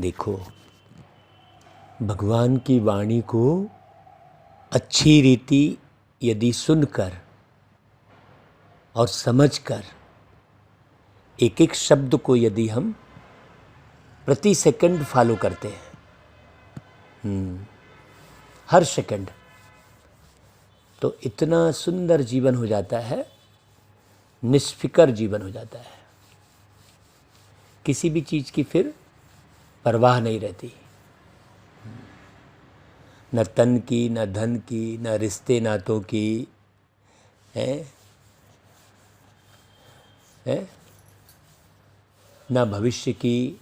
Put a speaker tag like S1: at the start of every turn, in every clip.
S1: देखो, भगवान की वाणी को अच्छी रीति यदि सुनकर और समझकर एक एक शब्द को यदि हम प्रति सेकंड फॉलो करते हैं, हर सेकंड, तो इतना सुंदर जीवन हो जाता है, निष्फिकर जीवन हो जाता है। किसी भी चीज़ की फिर परवाह नहीं रहती, न तन की, न धन की, न रिश्ते नातों की, है न भविष्य की।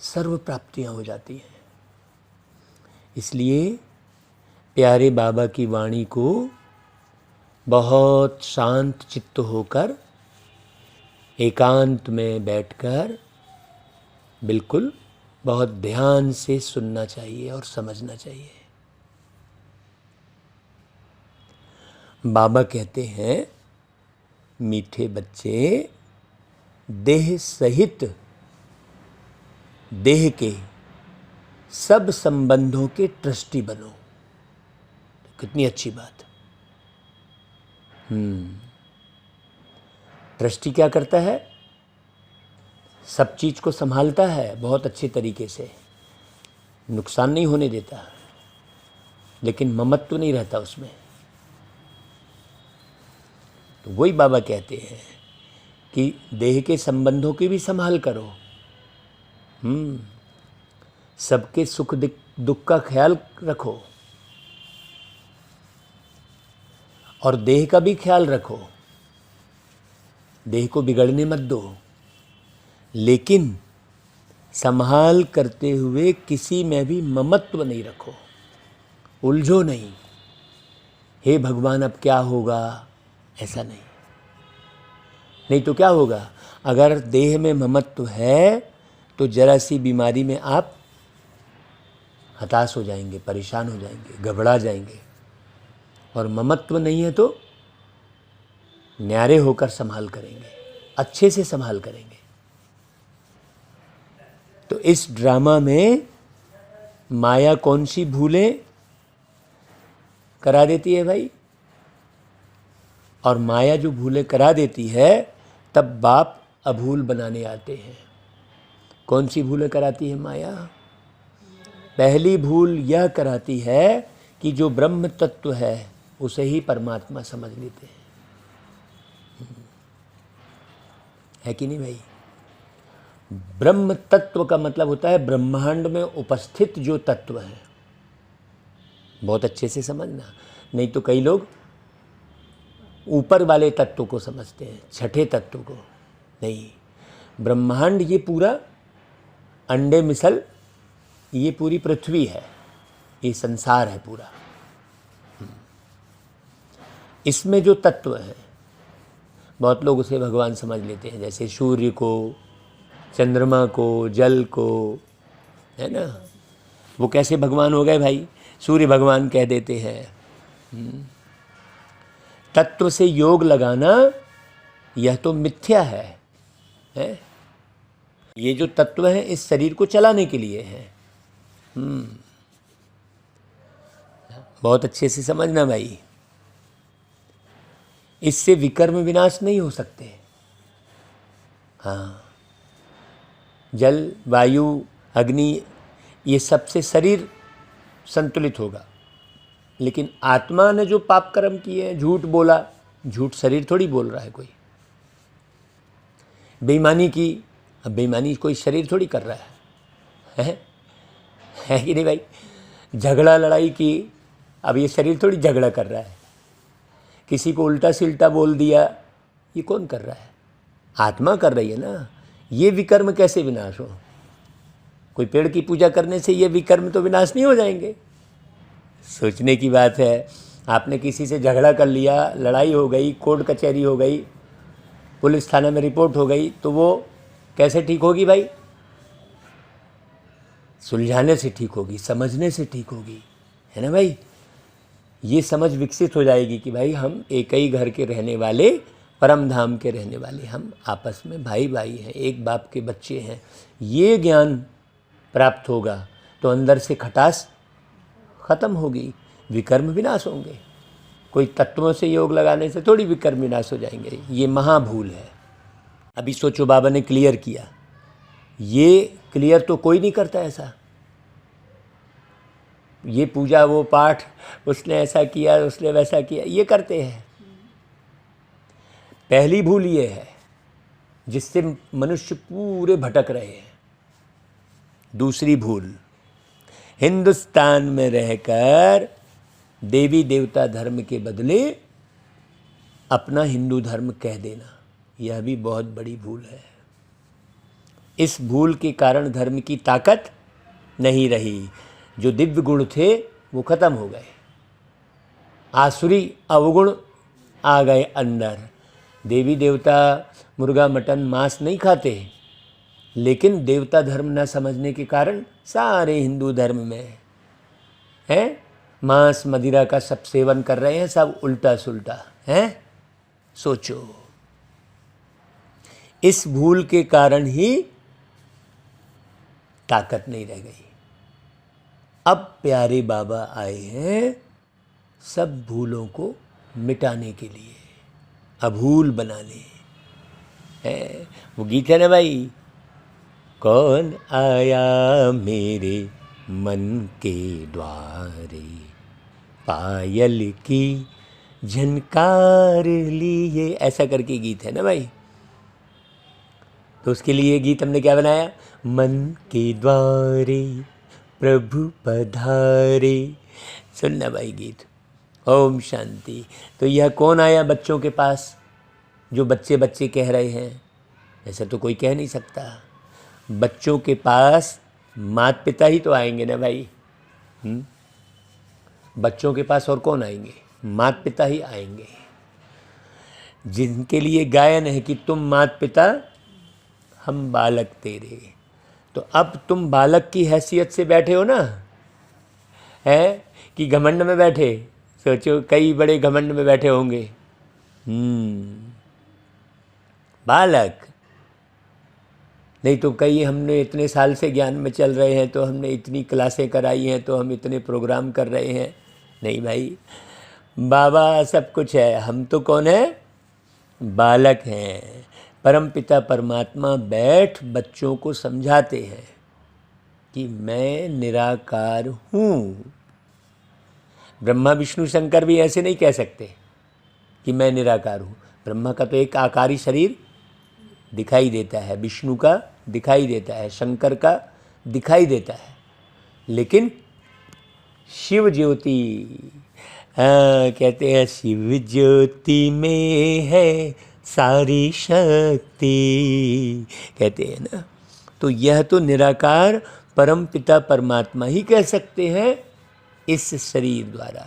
S1: सर्व प्राप्तियां हो जाती हैं। इसलिए प्यारे बाबा की वाणी को बहुत शांत चित्त होकर एकांत में बैठकर बिल्कुल बहुत ध्यान से सुनना चाहिए और समझना चाहिए। बाबा कहते हैं, मीठे बच्चे, देह सहित देह के सब संबंधों के ट्रस्टी बनो। कितनी अच्छी बात। ट्रस्टी क्या करता है? सब चीज को संभालता है बहुत अच्छे तरीके से, नुकसान नहीं होने देता, लेकिन ममत्व नहीं रहता उसमें। तो वही बाबा कहते हैं कि देह के संबंधों की भी संभाल करो, सबके सुख दुख का ख्याल रखो और देह का भी ख्याल रखो। देह को बिगड़ने मत दो, लेकिन संभाल करते हुए किसी में भी ममत्व नहीं रखो, उलझो नहीं। हे भगवान अब क्या होगा, ऐसा नहीं। नहीं तो क्या होगा? अगर देह में ममत्व है तो जरा सी बीमारी में आप हताश हो जाएंगे, परेशान हो जाएंगे, घबरा जाएंगे। और ममत्व नहीं है तो न्यारे होकर संभाल करेंगे, अच्छे से संभाल करेंगे। तो इस ड्रामा में माया कौन सी भूलें करा देती है भाई? और माया जो भूलें करा देती है, तब बाप अभूल बनाने आते हैं। कौन सी भूलें कराती है माया? पहली भूल यह कराती है कि जो ब्रह्म तत्व है उसे ही परमात्मा समझ लेते हैं। है कि नहीं भाई? ब्रह्म तत्व का मतलब होता है ब्रह्मांड में उपस्थित जो तत्व है। बहुत अच्छे से समझना, नहीं तो कई लोग ऊपर वाले तत्व को समझते हैं, छठे तत्व को नहीं। ब्रह्मांड ये पूरा अंडे मिसल, ये पूरी पृथ्वी है, ये संसार है पूरा। इसमें जो तत्व है, बहुत लोग उसे भगवान समझ लेते हैं, जैसे सूर्य को, चंद्रमा को, जल को, है ना। वो कैसे भगवान हो गए भाई? सूर्य भगवान कह देते हैं। तत्व से योग लगाना यह तो मिथ्या है? ये जो तत्व है इस शरीर को चलाने के लिए है। बहुत अच्छे से समझना भाई, इससे विकर्म विनाश नहीं हो सकते। हाँ, जल, वायु, अग्नि, ये सबसे शरीर संतुलित होगा। लेकिन आत्मा ने जो पाप कर्म किए, झूठ बोला, झूठ शरीर थोड़ी बोल रहा है कोई। बेईमानी की, अब बेईमानी कोई शरीर थोड़ी कर रहा है कि नहीं भाई? झगड़ा लड़ाई की, अब ये शरीर थोड़ी झगड़ा कर रहा है। किसी को उल्टा सिल्टा बोल दिया, ये कौन कर रहा है? आत्मा कर रही है ना। ये विकर्म कैसे विनाश हो? कोई पेड़ की पूजा करने से ये विकर्म तो विनाश नहीं हो जाएंगे? सोचने की बात है। आपने किसी से झगड़ा कर लिया, लड़ाई हो गई, कोर्ट कचहरी हो गई, पुलिस थाने में रिपोर्ट हो गई, तो वो कैसे ठीक होगी भाई? सुलझाने से ठीक होगी, समझने से ठीक होगी, है ना भाई? ये समझ विकसित हो जाएगी कि भाई हम एक ही घर के रहने वाले परम धाम के रहने वाले हम आपस में भाई भाई हैं, एक बाप के बच्चे हैं, ये ज्ञान प्राप्त होगा तो अंदर से खटास खत्म होगी, विकर्म विनाश होंगे। कोई तत्वों से योग लगाने से थोड़ी विकर्म विनाश हो जाएंगे, ये महाभूल है। अभी सोचो, बाबा ने क्लियर किया, ये क्लियर तो कोई नहीं करता ऐसा। ये पूजा वो पाठ, उसने ऐसा किया उसने वैसा किया, ये करते हैं। पहली भूल ये है जिससे मनुष्य पूरे भटक रहे हैं। दूसरी भूल, हिंदुस्तान में रहकर देवी देवता धर्म के बदले अपना हिंदू धर्म कह देना, यह भी बहुत बड़ी भूल है। इस भूल के कारण धर्म की ताकत नहीं रही, जो दिव्य गुण थे वो खत्म हो गए, आसुरी अवगुण आ गए अंदर। देवी देवता मुर्गा मटन मांस नहीं खाते, लेकिन देवता धर्म न समझने के कारण सारे हिंदू धर्म में हैं मांस मदिरा का सब सेवन कर रहे हैं, सब उल्टा सुल्टा हैं। सोचो, इस भूल के कारण ही ताकत नहीं रह गई। अब प्यारे बाबा आए हैं सब भूलों को मिटाने के लिए, अभूल बनाने। है वो गीत है ना भाई, कौन आया मेरे मन के द्वारे, पायल की झनकार लिए, ऐसा करके गीत है ना भाई। तो उसके लिए गीत हमने क्या बनाया, मन के द्वारे प्रभु पधारे। सुनना भाई गीत। ओम शांति। तो यह कौन आया बच्चों के पास, जो बच्चे बच्चे कह रहे हैं? ऐसा तो कोई कह नहीं सकता। बच्चों के पास माता पिता ही तो आएंगे ना भाई। बच्चों के पास और कौन आएंगे? माता पिता ही आएंगे, जिनके लिए गायन है कि तुम माता पिता हम बालक तेरे। तो अब तुम बालक की हैसियत से बैठे हो ना, है कि घमंड में बैठे? सोचो, कई बड़े घमंड में बैठे होंगे। बालक नहीं तो कई, हमने इतने साल से ज्ञान में चल रहे हैं, तो हमने इतनी क्लासें कराई हैं, तो हम इतने प्रोग्राम कर रहे हैं। नहीं भाई, बाबा सब कुछ है, हम तो कौन है? बालक हैं। परमपिता परमात्मा बैठ बच्चों को समझाते हैं कि मैं निराकार हूँ। ब्रह्मा विष्णु शंकर भी ऐसे नहीं कह सकते कि मैं निराकार हूँ। ब्रह्मा का तो एक आकारी शरीर दिखाई देता है, विष्णु का दिखाई देता है, शंकर का दिखाई देता है, लेकिन शिव ज्योति, कहते हैं शिव ज्योति में है सारी शक्ति, कहते हैं ना। तो यह तो निराकार परम पिता परमात्मा ही कह सकते हैं इस शरीर द्वारा।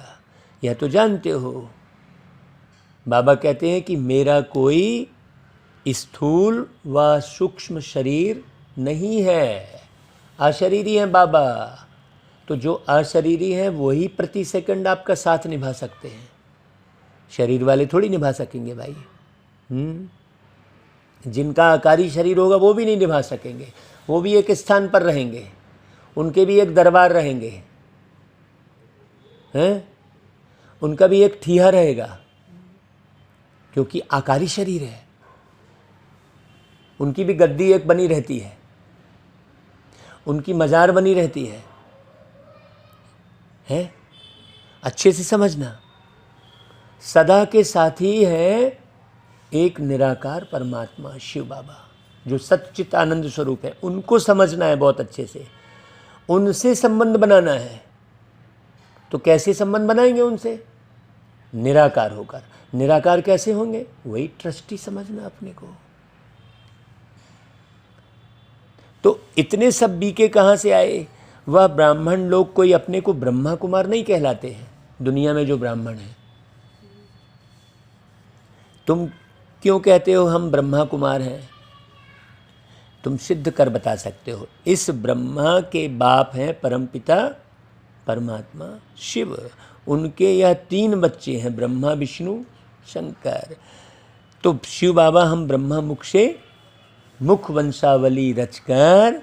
S1: यह तो जानते हो। बाबा कहते हैं कि मेरा कोई स्थूल व सूक्ष्म शरीर नहीं है, अशरीरी हैं बाबा। तो जो अशरीरी हैं वही प्रति सेकंड आपका साथ निभा सकते हैं, शरीर वाले थोड़ी निभा सकेंगे भाई। जिनका आकारी शरीर होगा वो भी नहीं निभा सकेंगे, वो भी एक स्थान पर रहेंगे, उनके भी एक दरबार रहेंगे, हैं? उनका भी एक ठिया रहेगा, क्योंकि आकारी शरीर है। उनकी भी गद्दी एक बनी रहती है, उनकी मजार बनी रहती है। अच्छे से समझना, सदा के साथी है एक निराकार परमात्मा शिव बाबा, जो सच्चित आनंद स्वरूप है। उनको समझना है बहुत अच्छे से, उनसे संबंध बनाना है। तो कैसे संबंध बनाएंगे उनसे? निराकार होकर। निराकार कैसे होंगे? वही ट्रस्टी समझना अपने को। तो इतने सब बीके कहाँ से आए? वह ब्राह्मण लोग कोई अपने को ब्रह्मा कुमार नहीं कहलाते हैं। दुनिया में जो ब्राह्मण हैं, तुम क्यों कहते हो हम ब्रह्मा कुमार हैं? तुम सिद्ध कर बता सकते हो। इस ब्रह्मा के बाप हैं परमपिता परमात्मा शिव। उनके यह 3 बच्चे हैं, ब्रह्मा विष्णु शंकर। तो शिव बाबा हम ब्रह्मा मुख से मुख वंशावली रचकर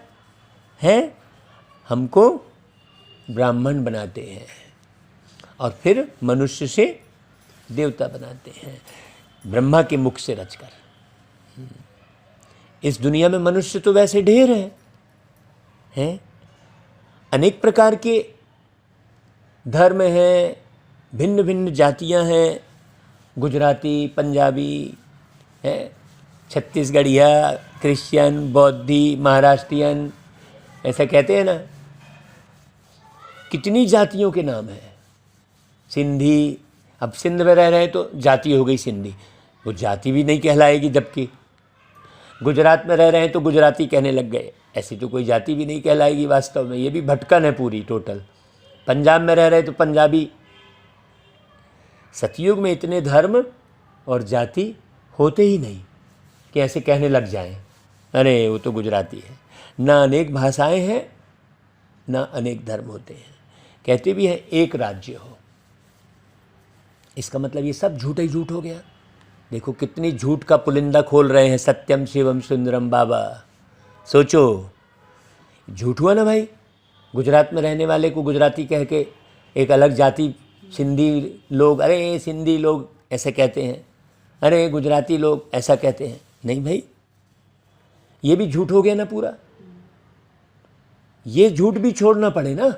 S1: हैं हमको ब्राह्मण बनाते हैं और फिर मनुष्य से देवता बनाते हैं, ब्रह्मा के मुख से रचकर। इस दुनिया में मनुष्य तो वैसे ढेर हैं, अनेक प्रकार के धर्म हैं, भिन्न भिन्न जातियां हैं, गुजराती, पंजाबी है, छत्तीसगढ़िया, क्रिश्चियन, बौद्धि, महाराष्ट्रियन, ऐसा कहते हैं ना। कितनी जातियों के नाम हैं। सिंधी, अब सिंध में रह रहे तो जाति हो गई सिंधी, वो जाति भी नहीं कहलाएगी। जबकि गुजरात में रह रहे हैं तो गुजराती कहने लग गए, ऐसी तो कोई जाति भी नहीं कहलाएगी वास्तव में। ये भी भटकन है पूरी टोटल। पंजाब में रह रहे तो पंजाबी। सतयुग में इतने धर्म और जाति होते ही नहीं कि ऐसे कहने लग जाएं, अरे वो तो गुजराती है। ना अनेक भाषाएं हैं, ना अनेक धर्म होते हैं। कहते भी हैं एक राज्य हो, इसका मतलब ये सब झूठ ही झूठ हो गया। देखो कितनी झूठ का पुलिंदा खोल रहे हैं सत्यम शिवम सुंदरम बाबा। सोचो, झूठ हुआ ना भाई। गुजरात में रहने वाले को गुजराती कह के एक अलग जाति, सिंधी लोग, अरे सिंधी लोग ऐसे कहते हैं, अरे गुजराती लोग ऐसा कहते हैं। नहीं भाई, ये भी झूठ हो गया ना पूरा। ये झूठ भी छोड़ना पड़े ना।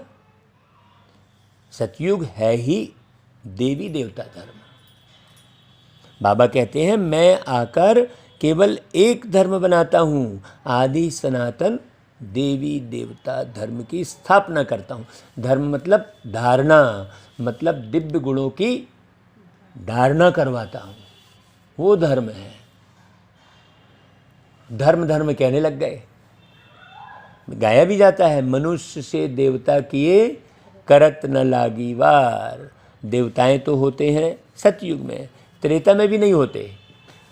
S1: सतयुग है ही देवी देवता धर्म। बाबा कहते हैं मैं आकर केवल एक धर्म बनाता हूँ, आदि सनातन देवी देवता धर्म की स्थापना करता हूँ। धर्म मतलब धारणा, मतलब दिव्य गुणों की धारणा करवाता हूँ, वो धर्म है। धर्म धर्म कहने लग गए। गाया भी जाता है, मनुष्य से देवता किए करत न लागी वार। देवताएं तो होते हैं सतयुग में, त्रेता में भी नहीं होते।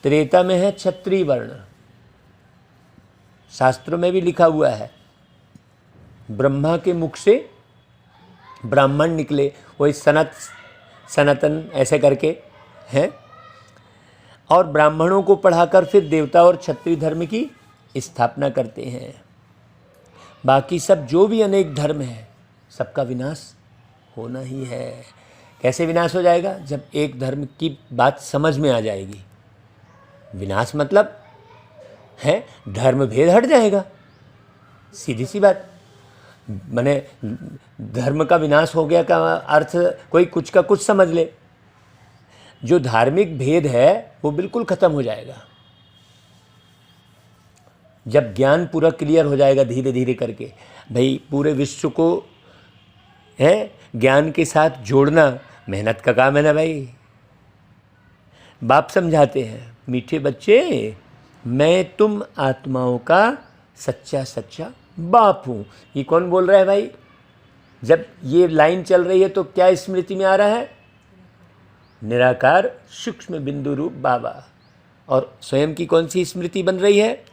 S1: त्रेता में है क्षत्रिय वर्ण, शास्त्रों में भी लिखा हुआ है ब्रह्मा के मुख से ब्राह्मण निकले, वही सनातन ऐसे करके हैं। और ब्राह्मणों को पढ़ाकर फिर देवता और क्षत्रिय धर्म की स्थापना करते हैं। बाकी सब जो भी अनेक धर्म है सबका विनाश होना ही है। कैसे विनाश हो जाएगा? जब एक धर्म की बात समझ में आ जाएगी। विनाश मतलब है धर्म भेद हट जाएगा, सीधी सी बात। माने धर्म का विनाश हो गया का अर्थ कोई कुछ का कुछ समझ ले। जो धार्मिक भेद है वो बिल्कुल खत्म हो जाएगा जब ज्ञान पूरा क्लियर हो जाएगा धीरे धीरे करके। भाई पूरे विश्व को है ज्ञान के साथ जोड़ना मेहनत का काम है ना भाई। बाप समझाते हैं, मीठे बच्चे मैं तुम आत्माओं का सच्चा सच्चा बाप हूँ। ये कौन बोल रहा है भाई? जब ये लाइन चल रही है तो क्या स्मृति में आ रहा है? निराकार सूक्ष्म बिंदु रूप बाबा। और स्वयं की कौन सी स्मृति बन रही है?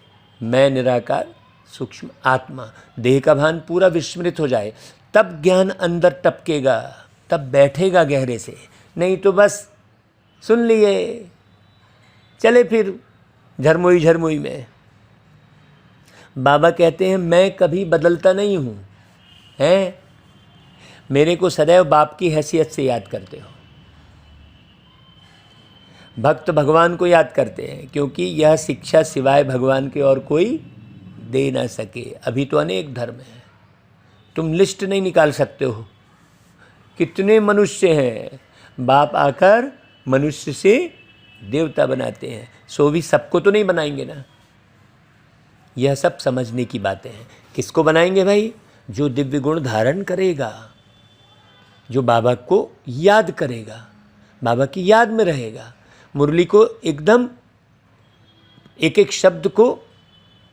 S1: मैं निराकार सूक्ष्म आत्मा। देह का भान पूरा विस्मृत हो जाए तब ज्ञान अंदर टपकेगा, तब बैठेगा गहरे से। नहीं तो बस सुन लिए चले फिर झरमोई झरमोई में। बाबा कहते हैं मैं कभी बदलता नहीं हूँ, हैं? मेरे को सदैव बाप की हैसियत से याद करते हो। भक्त भगवान को याद करते हैं क्योंकि यह शिक्षा सिवाय भगवान के और कोई दे ना सके। अभी तो अनेक धर्म हैं, तुम लिस्ट नहीं निकाल सकते हो कितने मनुष्य हैं। बाप आकर मनुष्य से देवता बनाते हैं, सो भी सबको तो नहीं बनाएंगे ना। यह सब समझने की बातें हैं। किसको बनाएंगे भाई? जो दिव्य गुण धारण करेगा, जो बाबा को याद करेगा, बाबा की याद में रहेगा, मुरली को एकदम एक एक शब्द को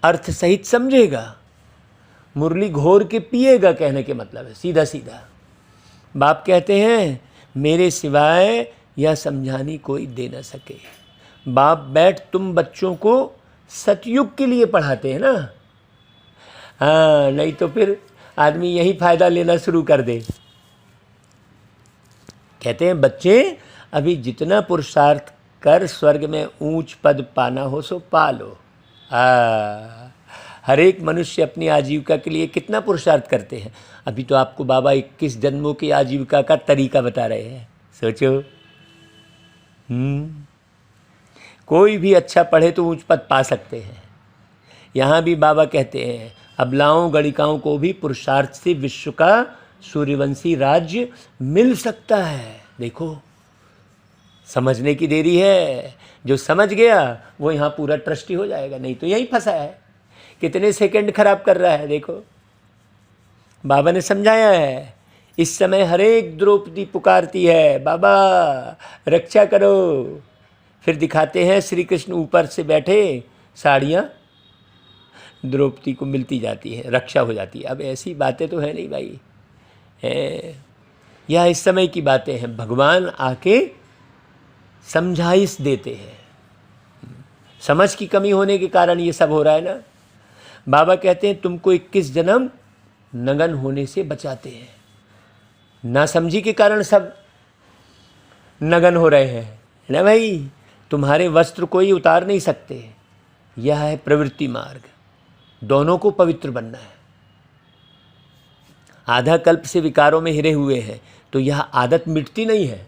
S1: अर्थ सहित समझेगा, मुरली घोर के पिएगा, कहने के मतलब है सीधा सीधा। बाप कहते हैं मेरे सिवाय यह समझानी कोई दे न सके। बाप बैठ तुम बच्चों को सतयुग के लिए पढ़ाते हैं ना। हाँ, नहीं तो फिर आदमी यही फ़ायदा लेना शुरू कर दे। कहते हैं बच्चे अभी जितना पुरुषार्थ कर स्वर्ग में ऊंच पद पाना हो सो पालो। हर एक मनुष्य अपनी आजीविका के लिए कितना पुरुषार्थ करते हैं। अभी तो आपको बाबा 21 जन्मों की आजीविका का तरीका बता रहे हैं, सोचो। कोई भी अच्छा पढ़े तो ऊंच पद पा सकते हैं। यहाँ भी बाबा कहते हैं अबलाओं गणिकाओं को भी पुरुषार्थ से विश्व का सूर्यवंशी राज्य मिल सकता है। देखो, समझने की देरी है। जो समझ गया वो यहाँ पूरा ट्रस्टी हो जाएगा, नहीं तो यहीं फंसा है। कितने सेकंड खराब कर रहा है, देखो। बाबा ने समझाया है, इस समय हर एक द्रौपदी पुकारती है बाबा रक्षा करो। फिर दिखाते हैं श्री कृष्ण ऊपर से बैठे, साड़ियाँ द्रौपदी को मिलती जाती हैं, रक्षा हो जाती है। अब ऐसी बातें तो है नहीं भाई, यह इस समय की बातें हैं। भगवान आके समझाइश देते हैं। समझ की कमी होने के कारण ये सब हो रहा है ना। बाबा कहते हैं तुमको 21 जन्म नगन होने से बचाते हैं। नासमझी के कारण सब नगन हो रहे हैं ना भाई। तुम्हारे वस्त्र कोई उतार नहीं सकते। यह है प्रवृत्ति मार्ग। दोनों को पवित्र बनना है। आधा कल्प से विकारों में हिरे हुए हैं तो यह आदत मिटती नहीं है।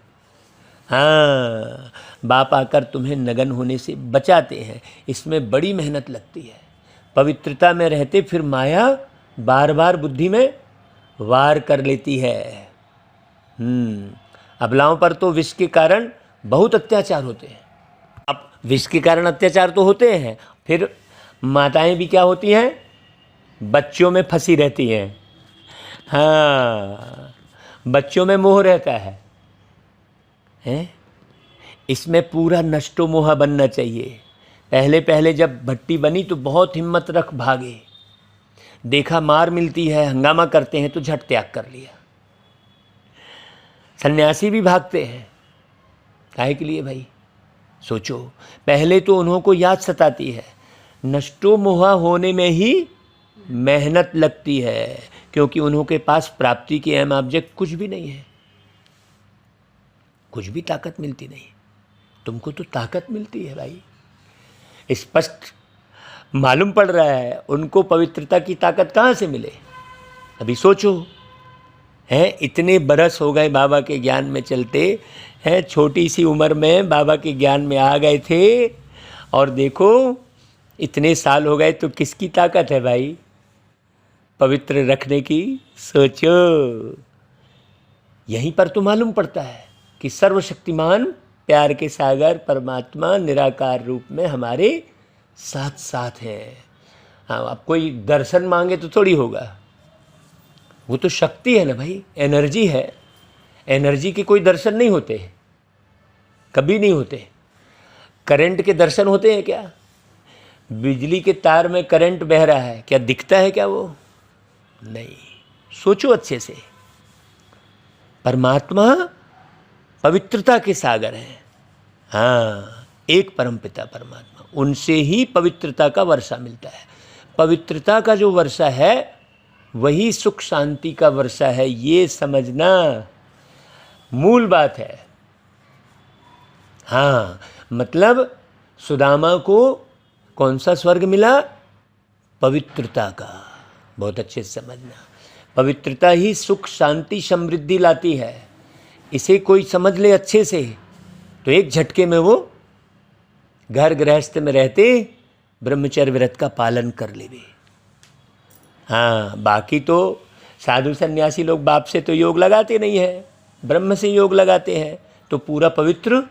S1: हाँ, बाप आकर तुम्हें नगन होने से बचाते हैं। इसमें बड़ी मेहनत लगती है। पवित्रता में रहते फिर माया बार बार बुद्धि में वार कर लेती है। अबलाओं पर तो विष के कारण बहुत अत्याचार होते हैं। अब विष के कारण अत्याचार तो होते हैं, फिर माताएं भी क्या होती हैं, बच्चों में फंसी रहती हैं। हाँ, बच्चों में मोह रहता है। इसमें पूरा नष्टो मोह बनना चाहिए। पहले पहले जब भट्टी बनी तो बहुत हिम्मत रख भागे। देखा मार मिलती है, हंगामा करते हैं तो झट त्याग कर लिया। सन्यासी भी भागते हैं, काहे के लिए भाई? सोचो, पहले तो उन्हों को याद सताती है। नष्टो मोह होने में ही मेहनत लगती है, क्योंकि उन्हों के पास प्राप्ति के अहम ऑब्जेक्ट कुछ भी नहीं है। कुछ भी ताकत मिलती नहीं। तुमको तो ताकत मिलती है भाई, स्पष्ट मालूम पड़ रहा है। उनको पवित्रता की ताकत कहाँ से मिले? अभी सोचो, हैं इतने बरस हो गए बाबा के ज्ञान में चलते हैं, छोटी सी उम्र में बाबा के ज्ञान में आ गए थे, और देखो इतने साल हो गए तो किसकी ताकत है भाई पवित्र रखने की? सोचो, यहीं पर तो मालूम पड़ता है कि सर्वशक्तिमान प्यार के सागर परमात्मा निराकार रूप में हमारे साथ साथ है। हाँ, अब कोई दर्शन मांगे तो थोड़ी होगा, वो तो शक्ति है ना भाई, एनर्जी है। एनर्जी के कोई दर्शन नहीं होते, कभी नहीं होते। करंट के दर्शन होते हैं क्या? बिजली के तार में करंट बह रहा है, क्या दिखता है क्या वो? नहीं। सोचो अच्छे से, परमात्मा पवित्रता के सागर हैं। हाँ, एक परमपिता परमात्मा, उनसे ही पवित्रता का वर्षा मिलता है। पवित्रता का जो वर्षा है वही सुख शांति का वर्षा है, ये समझना मूल बात है। हाँ, मतलब सुदामा को कौन सा स्वर्ग मिला? पवित्रता का। बहुत अच्छे से समझना, पवित्रता ही सुख शांति समृद्धि लाती है। इसे कोई समझ ले अच्छे से तो एक झटके में वो घर गृहस्थ में रहते ब्रह्मचर्य व्रत का पालन कर लेवे। हाँ, बाकी तो साधु सन्यासी लोग बाप से तो योग लगाते नहीं है, ब्रह्म से योग लगाते हैं, तो पूरा पवित्र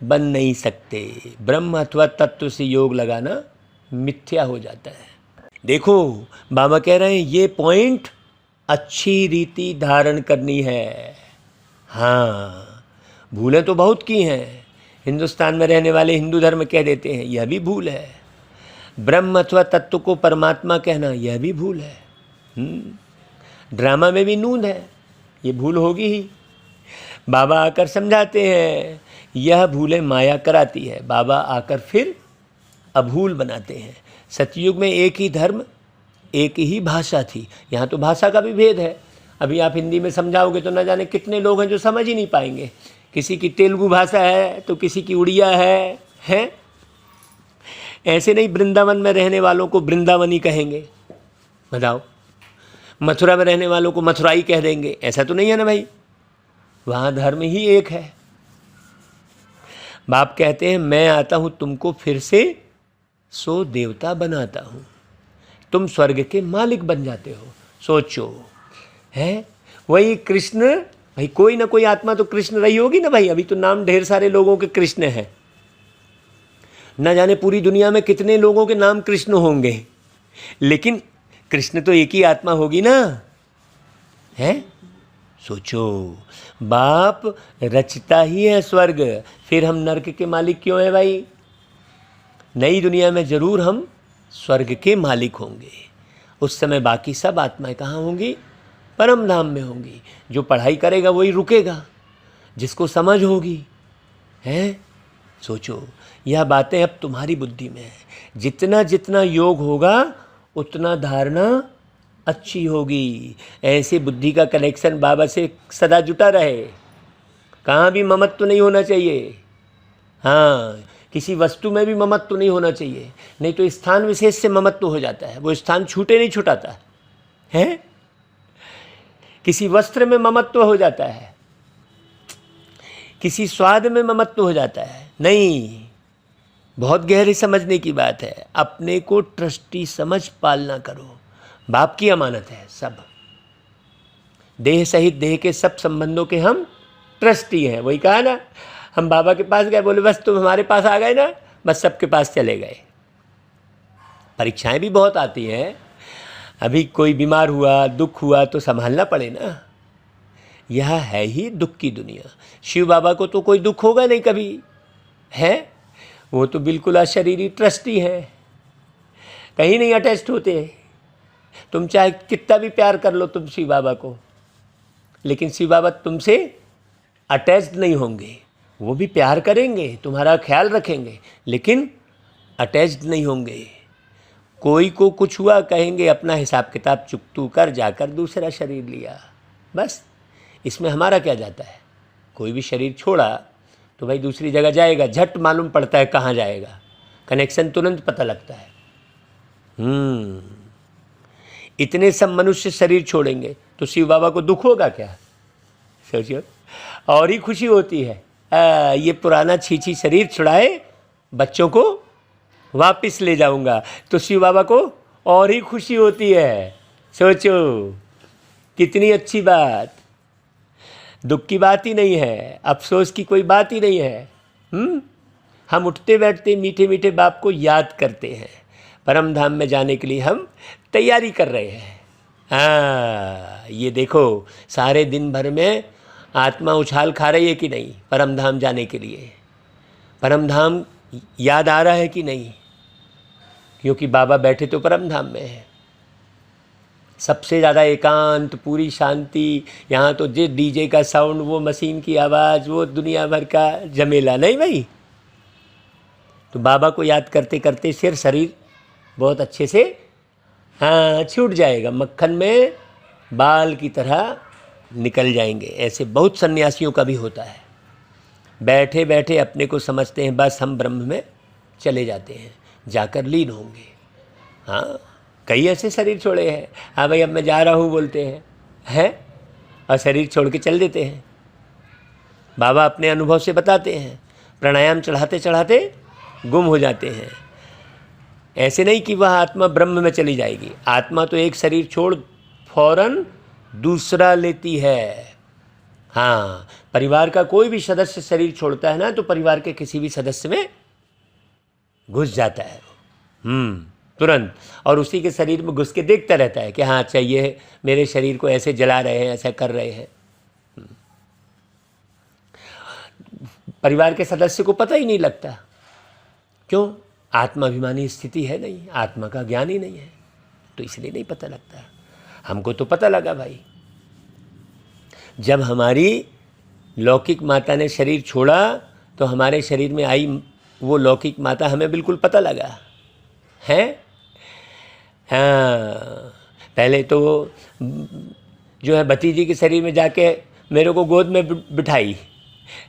S1: बन नहीं सकते। ब्रह्म अथवा तत्व से योग लगाना मिथ्या हो जाता है। देखो, बाबा कह रहे हैं ये पॉइंट अच्छी रीति धारण करनी है। हाँ, भूलें तो बहुत की हैं। हिंदुस्तान में रहने वाले हिंदू धर्म कह देते हैं, यह भी भूल है। ब्रह्म अथवा तत्व को परमात्मा कहना, यह भी भूल है। ड्रामा में भी नून है, ये भूल होगी ही। बाबा आकर समझाते हैं, यह भूलें माया कराती है। बाबा आकर फिर अभूल बनाते हैं। सतयुग में एक ही धर्म, एक ही भाषा थी। यहाँ तो भाषा का भी भेद है। अभी आप हिंदी में समझाओगे तो न जाने कितने लोग हैं जो समझ ही नहीं पाएंगे। किसी की तेलुगु भाषा है तो किसी की उड़िया है, हैं? ऐसे नहीं वृंदावन में रहने वालों को वृंदावनी कहेंगे, बताओ। मथुरा में रहने वालों को मथुराई कह देंगे, ऐसा तो नहीं है ना भाई। वहाँ धर्म ही एक है। बाप कहते हैं मैं आता हूँ तुमको फिर से सो देवता बनाता हूँ, तुम स्वर्ग के मालिक बन जाते हो। सोचो, है वही कृष्ण भाई। कोई ना कोई आत्मा तो कृष्ण रही होगी ना भाई। अभी तो नाम ढेर सारे लोगों के कृष्ण हैं, न जाने पूरी दुनिया में कितने लोगों के नाम कृष्ण होंगे, लेकिन कृष्ण तो एक ही आत्मा होगी ना, है? सोचो, बाप रचता ही है स्वर्ग, फिर हम नरक के मालिक क्यों हैं भाई? नई दुनिया में जरूर हम स्वर्ग के मालिक होंगे। उस समय बाकी सब आत्माएं कहाँ होंगी? परम धाम में होंगी। जो पढ़ाई करेगा वही रुकेगा, जिसको समझ होगी, हैं? सोचो, यह बातें अब तुम्हारी बुद्धि में है। जितना जितना योग होगा उतना धारणा अच्छी होगी। ऐसे बुद्धि का कनेक्शन बाबा से सदा जुटा रहे। कहाँ भी ममत्व नहीं होना चाहिए। हाँ, किसी वस्तु में भी ममत्व नहीं होना चाहिए, नहीं तो स्थान विशेष से ममत्व हो जाता है, वो स्थान छूटे नहीं छुटाता है। किसी वस्त्र में ममत्व हो जाता है, किसी स्वाद में ममत्व हो जाता है। नहीं, बहुत गहरे समझने की बात है। अपने को ट्रस्टी समझ पालना करो। बाप की अमानत है सब। देह सहित देह के सब संबंधों के हम ट्रस्टी हैं। वही कहा ना, हम बाबा के पास गए, बोले बस तुम हमारे पास आ गए ना, बस सबके पास चले गए। परीक्षाएं भी बहुत आती हैं। अभी कोई बीमार हुआ, दुख हुआ तो संभालना पड़े ना। यह है ही दुख की दुनिया। शिव बाबा को तो कोई दुख होगा नहीं कभी, है? वो तो बिल्कुल अशरीरी ट्रस्टी है, कहीं नहीं अटैच्ड होते। तुम चाहे कितना भी प्यार कर लो तुम शिव बाबा को, लेकिन शिव बाबा तुमसे अटैच्ड नहीं होंगे। वो भी प्यार करेंगे, तुम्हारा ख्याल रखेंगे, लेकिन अटैच्ड नहीं होंगे। कोई को कुछ हुआ कहेंगे अपना हिसाब किताब चुकतू कर जाकर दूसरा शरीर लिया, बस। इसमें हमारा क्या जाता है? कोई भी शरीर छोड़ा तो भाई दूसरी जगह जाएगा, झट मालूम पड़ता है कहाँ जाएगा, कनेक्शन तुरंत पता लगता है। इतने सब मनुष्य शरीर छोड़ेंगे तो शिव बाबा को दुख होगा क्या? सोचिए, और ही खुशी होती है। ये पुराना छीछी शरीर छुड़ाए, बच्चों को वापस ले जाऊंगा, तो शिव बाबा को और ही खुशी होती है। सोचो कितनी अच्छी बात। दुख की बात ही नहीं है, अफसोस की कोई बात ही नहीं है। हम उठते बैठते मीठे मीठे बाप को याद करते हैं। परम धाम में जाने के लिए हम तैयारी कर रहे हैं। ये देखो, सारे दिन भर में आत्मा उछाल खा रही है कि नहीं परम धाम जाने के लिए? परम धाम याद आ रहा है कि नहीं? क्योंकि बाबा बैठे तो परम धाम में है। सबसे ज़्यादा एकांत, पूरी शांति। यहाँ तो जे डीजे का साउंड, वो मशीन की आवाज़, वो दुनिया भर का झमेला नहीं भाई। तो बाबा को याद करते करते फिर शरीर बहुत अच्छे से छूट जाएगा, मक्खन में बाल की तरह निकल जाएंगे। ऐसे बहुत सन्यासियों का भी होता है। बैठे बैठे अपने को समझते हैं बस हम ब्रह्म में चले जाते हैं, जाकर लीन होंगे। कई ऐसे शरीर छोड़े हैं। हाँ भाई अब मैं जा रहा हूँ बोलते हैं, और शरीर छोड़ के चल देते हैं। बाबा अपने अनुभव से बताते हैं, प्राणायाम चढ़ाते चढ़ाते गुम हो जाते हैं। ऐसे नहीं कि वह आत्मा ब्रह्म में चली जाएगी। आत्मा तो एक शरीर छोड़ फौरन दूसरा लेती है। परिवार का कोई भी सदस्य शरीर छोड़ता है ना, तो परिवार के किसी भी सदस्य में घुस जाता है तुरंत, और उसी के शरीर में घुस के देखता रहता है कि हाँ अच्छा ये मेरे शरीर को ऐसे जला रहे हैं, ऐसा कर रहे हैं। परिवार के सदस्य को पता ही नहीं लगता। क्यों? आत्माभिमानी स्थिति है नहीं, आत्मा का ज्ञान ही नहीं है, तो इसलिए नहीं पता लगता। हमको तो पता लगा भाई, जब हमारी लौकिक माता ने शरीर छोड़ा तो हमारे शरीर में आई वो लौकिक माता, हमें बिल्कुल पता लगा है। पहले तो जो है भतीजी के शरीर में जाके मेरे को गोद में बिठाई,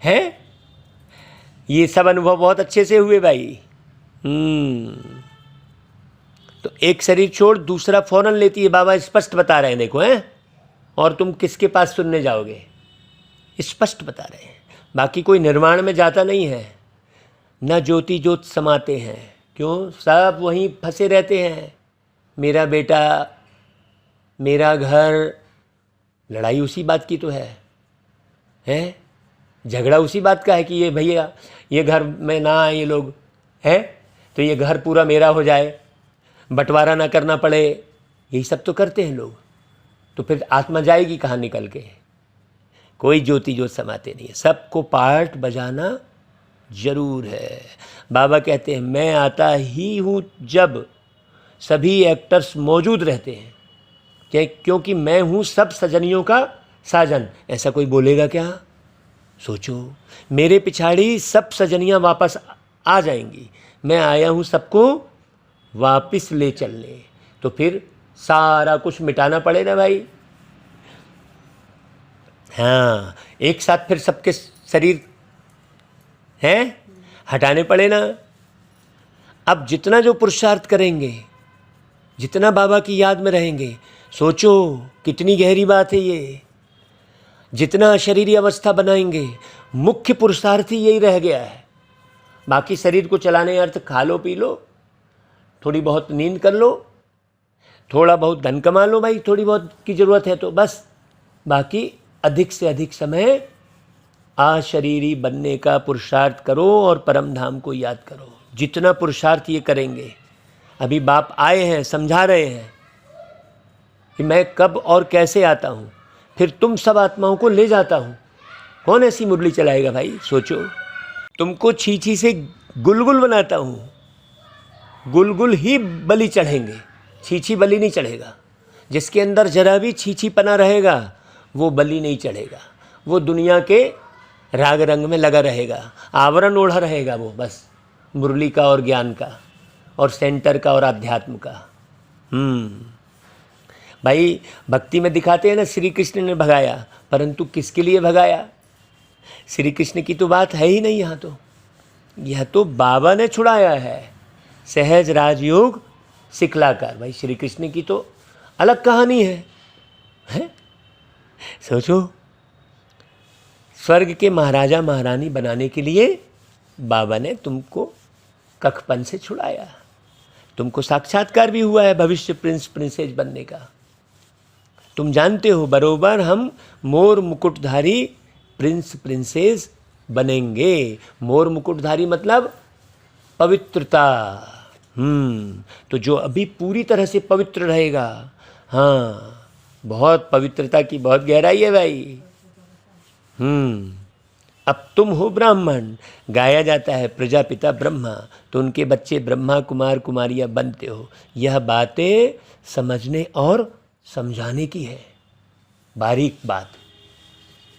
S1: हैं? ये सब अनुभव बहुत अच्छे से हुए भाई। तो एक शरीर छोड़ दूसरा फौरन लेती है, बाबा स्पष्ट बता रहे हैं, देखो हैं। और तुम किसके पास सुनने जाओगे? स्पष्ट बता रहे हैं। बाकी कोई निर्वाण में जाता नहीं है, न ज्योति ज्योत समाते हैं। क्यों? सब वहीं फंसे रहते हैं। मेरा बेटा, मेरा घर, लड़ाई उसी बात की तो है, हैं? झगड़ा उसी बात का है कि ये भैया ये घर में ना आए ये लोग, हैं, तो ये घर पूरा मेरा हो जाए, बंटवारा ना करना पड़े। यही सब तो करते हैं लोग। तो फिर आत्मा जाएगी कहाँ निकल के? कोई ज्योति ज्योत समाते नहीं है। सबको पार्ट बजाना जरूर है। बाबा कहते हैं मैं आता ही हूँ जब सभी एक्टर्स मौजूद रहते हैं, क्योंकि मैं हूँ सब सजनियों का साजन। ऐसा कोई बोलेगा क्या? सोचो, मेरे पिछाड़ी सब सजनियाँ वापस आ जाएंगी। मैं आया हूँ सबको वापस ले चलने। तो फिर सारा कुछ मिटाना पड़ेगा भाई। हाँ, एक साथ फिर सबके शरीर हैं हटाने पड़े ना। अब जितना जो पुरुषार्थ करेंगे, जितना बाबा की याद में रहेंगे, सोचो कितनी गहरी बात है ये। जितना शरीरी अवस्था बनाएंगे, मुख्य पुरुषार्थ ही यही रह गया है। बाकी शरीर को चलाने अर्थ खा लो पी लो, थोड़ी बहुत नींद कर लो, थोड़ा बहुत धन कमा लो भाई, थोड़ी बहुत की ज़रूरत है तो बस। बाकी अधिक से अधिक समय अशरीरी बनने का पुरुषार्थ करो और परम धाम को याद करो। जितना पुरुषार्थ ये करेंगे, अभी बाप आए हैं, समझा रहे हैं कि मैं कब और कैसे आता हूँ, फिर तुम सब आत्माओं को ले जाता हूँ। कौन ऐसी मुरली चलाएगा भाई? सोचो, तुमको छीछी से गुलगुल बनाता हूँ, गुलगुल ही बलि चढ़ेंगे, छीछी बलि नहीं चढ़ेगा। जिसके अंदर जरा भी छीछी पना रहेगा वो बलि नहीं चढ़ेगा, वो दुनिया के राग रंग में लगा रहेगा, आवरण ओढ़ा रहेगा वो बस मुरली का और ज्ञान का और सेंटर का और अध्यात्म का। भाई भक्ति में दिखाते हैं ना श्री कृष्ण ने भगाया, परंतु किसके लिए भगाया? श्री कृष्ण की तो बात है ही नहीं यहाँ तो। यह तो बाबा ने छुड़ाया है, सहज राजयोग सिखलाकर। भाई श्री कृष्ण की तो अलग कहानी है? सोचो, स्वर्ग के महाराजा महारानी बनाने के लिए बाबा ने तुमको कखपन से छुड़ाया। तुमको साक्षात्कार भी हुआ है भविष्य प्रिंस प्रिंसेस बनने का। तुम जानते हो बरोबर हम मोर मुकुटधारी प्रिंस प्रिंसेस बनेंगे। मोर मुकुटधारी मतलब पवित्रता। तो जो अभी पूरी तरह से पवित्र रहेगा, हाँ, बहुत पवित्रता की बहुत गहराई है भाई। अब तुम हो ब्राह्मण, गाया जाता है प्रजापिता ब्रह्मा, तो उनके बच्चे ब्रह्मा कुमार कुमारियाँ बनते हो। यह बातें समझने और समझाने की है, बारीक बात।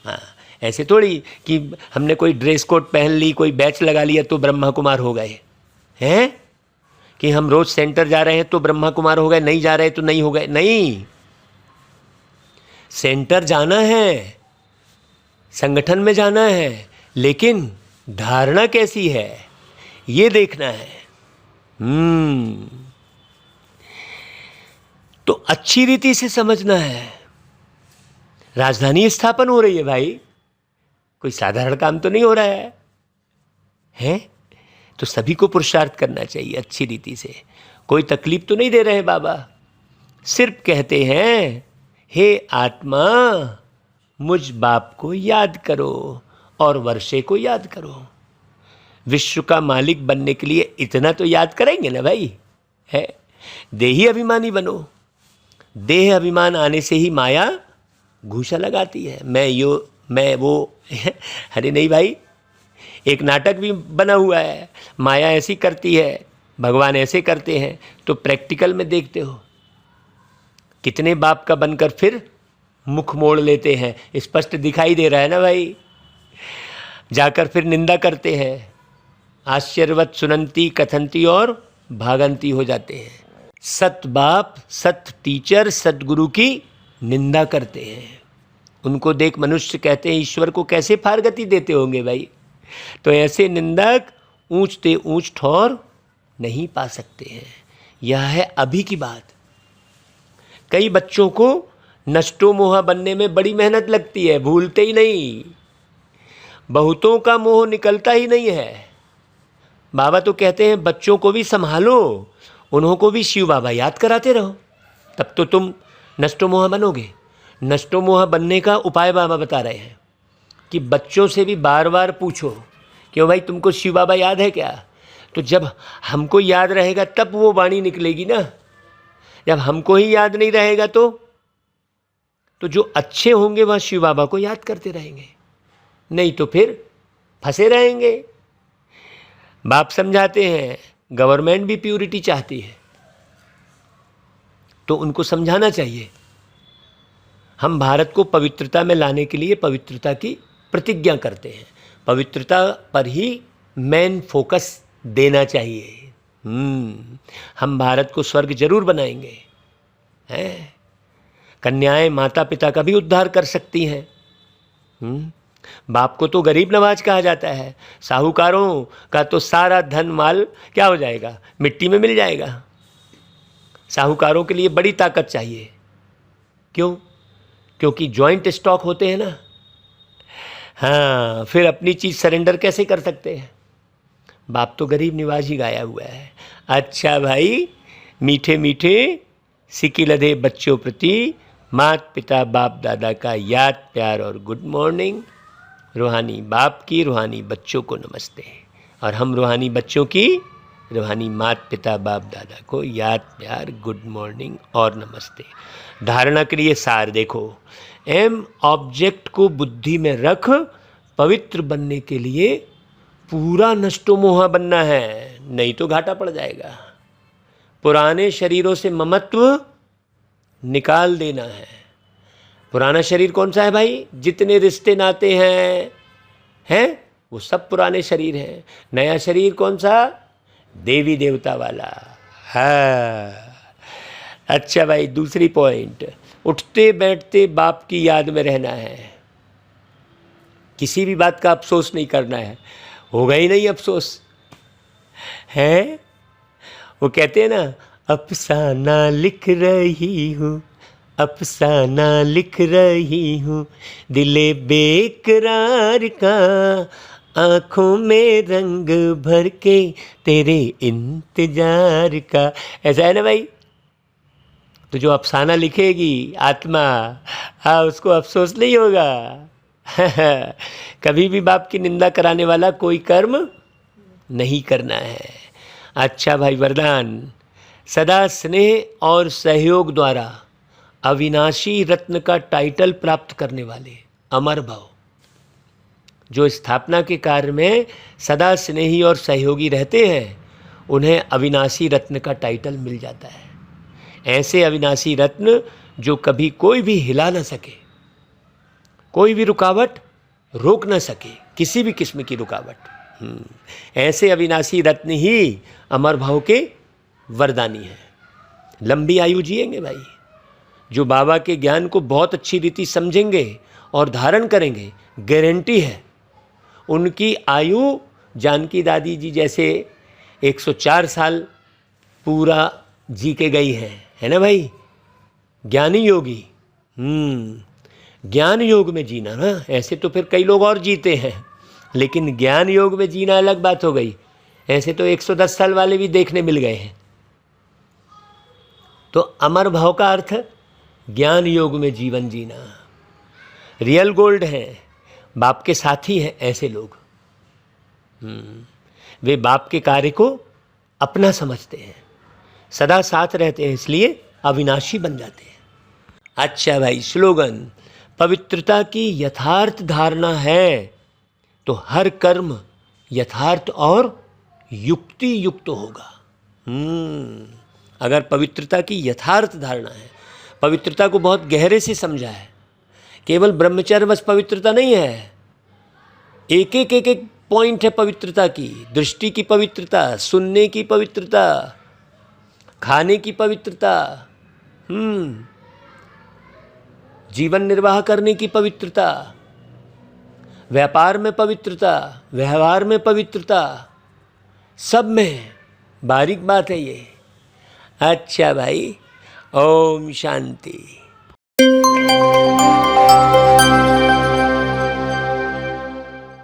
S1: हाँ, ऐसे थोड़ी कि हमने कोई ड्रेस कोड पहन ली, कोई बैच लगा लिया तो ब्रह्मा कुमार हो गए हैं, कि हम रोज सेंटर जा रहे हैं तो ब्रह्मा कुमार हो गए, नहीं जा रहे तो नहीं हो गए। नहीं, सेंटर जाना है, संगठन में जाना है, लेकिन धारणा कैसी है ये देखना है। तो अच्छी रीति से समझना है। राजधानी स्थापन हो रही है भाई, कोई साधारण काम तो नहीं हो रहा है? तो सभी को पुरुषार्थ करना चाहिए अच्छी रीति से। कोई तकलीफ तो नहीं दे रहे बाबा, सिर्फ कहते हैं हे आत्मा मुझ बाप को याद करो और वर्षे को याद करो। विश्व का मालिक बनने के लिए इतना तो याद करेंगे ना भाई, है? देही अभिमानी बनो। देह अभिमान आने से ही माया घूसा लगाती है, मैं वो अरे नहीं भाई, एक नाटक भी बना हुआ है, माया ऐसी करती है, भगवान ऐसे करते हैं। तो प्रैक्टिकल में देखते हो कितने बाप का बनकर फिर मुख मोड़ लेते हैं। स्पष्ट दिखाई दे रहा है ना भाई। जाकर फिर निंदा करते हैं, आश्चर्यवत सुनंती कथंती और भागंती हो जाते हैं। सत बाप, सत टीचर, सतगुरु की निंदा करते हैं। उनको देख मनुष्य कहते हैं ईश्वर को कैसे फारगति देते होंगे भाई। तो ऐसे निंदक ऊंचते ऊंच ठौर नहीं पा सकते हैं। यह है अभी की बात। कई बच्चों को नष्टो मोह बनने में बड़ी मेहनत लगती है, भूलते ही नहीं। बहुतों का मोह निकलता ही नहीं है। बाबा तो कहते हैं बच्चों को भी संभालो, उन्हों को भी शिव बाबा याद कराते रहो, तब तो तुम नष्टो मोह बनोगे। नष्टो मोह बनने का उपाय बाबा बता रहे हैं कि बच्चों से भी बार बार पूछो, क्यों भाई तुमको शिव बाबा याद है क्या? तो जब हमको याद रहेगा तब वो वाणी निकलेगी ना। जब हमको ही याद नहीं रहेगा तो जो अच्छे होंगे वह शिव बाबा को याद करते रहेंगे, नहीं तो फिर फंसे रहेंगे। बाप समझाते हैं गवर्नमेंट भी प्यूरिटी चाहती है, तो उनको समझाना चाहिए। हम भारत को पवित्रता में लाने के लिए पवित्रता की प्रतिज्ञा करते हैं। पवित्रता पर ही मेन फोकस देना चाहिए। हम भारत को स्वर्ग जरूर बनाएंगे, हैं? कन्याएं माता पिता का भी उद्धार कर सकती हैं। बाप को तो गरीब नवाज कहा जाता है। साहूकारों का तो सारा धन माल क्या हो जाएगा, मिट्टी में मिल जाएगा। साहूकारों के लिए बड़ी ताकत चाहिए। क्यों? क्योंकि जॉइंट स्टॉक होते हैं ना। हाँ, फिर अपनी चीज़ सरेंडर कैसे कर सकते हैं? बाप तो गरीब निवाज ही गाया हुआ है। अच्छा भाई, मीठे मीठे सिकी लधे बच्चों प्रति माता पिता बाप दादा का याद प्यार और गुड मॉर्निंग। रूहानी बाप की रूहानी बच्चों को नमस्ते, और हम रूहानी बच्चों की रूहानी माता पिता बाप दादा को याद प्यार गुड मॉर्निंग और नमस्ते। धारणा के लिए सार देखो, एम ऑब्जेक्ट को बुद्धि में रख पवित्र बनने के लिए पूरा नष्टो मोह बनना है, नहीं तो घाटा पड़ जाएगा। पुराने शरीरों से ममत्व निकाल देना है। पुराना शरीर कौन सा है भाई? जितने रिश्ते नाते हैं वो सब पुराने शरीर हैं। नया शरीर कौन सा? देवी देवता वाला। हाँ, अच्छा भाई, दूसरी पॉइंट, उठते बैठते बाप की याद में रहना है। किसी भी बात का अफसोस नहीं करना है। होगा ही नहीं अफसोस, है? वो कहते हैं ना, अफसाना लिख रही हूँ, अफसाना लिख रही हूँ, दिले बेकरार का, आँखों में रंग भर के तेरे इंतजार का। ऐसा है ना भाई? तो जो अफसाना लिखेगी आत्मा, हाँ, उसको अफसोस नहीं होगा। कभी भी बाप की निंदा कराने वाला कोई कर्म नहीं करना है। अच्छा भाई, वरदान, सदा स्नेह और सहयोग द्वारा अविनाशी रत्न का टाइटल प्राप्त करने वाले अमर भव, जो स्थापना के कार्य में सदा स्नेही और सहयोगी रहते हैं, उन्हें अविनाशी रत्न का टाइटल मिल जाता है। ऐसे अविनाशी रत्न जो कभी कोई भी हिला न सके, कोई भी रुकावट रोक न सके, किसी भी किस्म की रुकावट। ऐसे अविनाशी रत्न ही अमर भाव के वरदानी हैं। लंबी आयु जिएंगे भाई। जो बाबा के ज्ञान को बहुत अच्छी रीति समझेंगे और धारण करेंगे, गारंटी है उनकी आयु जानकी दादी जी जैसे 104 साल पूरा जी के गई है ना भाई? ज्ञानी योगी। ज्ञान योग में जीना ना, ऐसे तो फिर कई लोग और जीते हैं, लेकिन ज्ञान योग में जीना अलग बात हो गई। ऐसे तो 110 साल वाले भी देखने मिल गए हैं। तो अमर भाव का अर्थ ज्ञान योग में जीवन जीना। रियल गोल्ड है, बाप के साथी हैं ऐसे लोग। वे बाप के कार्य को अपना समझते हैं, सदा साथ रहते हैं, इसलिए अविनाशी बन जाते हैं। अच्छा भाई, स्लोगन, पवित्रता की यथार्थ धारणा है तो हर कर्म यथार्थ और युक्ति युक्त होगा। अगर पवित्रता की यथार्थ धारणा है, पवित्रता को बहुत गहरे से समझा है, केवल ब्रह्मचर्य बस पवित्रता नहीं है, एक एक पॉइंट है पवित्रता की। दृष्टि की पवित्रता, सुनने की पवित्रता, खाने की पवित्रता, जीवन निर्वाह करने की पवित्रता, व्यापार में पवित्रता, व्यवहार में पवित्रता, सब में बारीक बात है ये। अच्छा भाई, ओम शांति।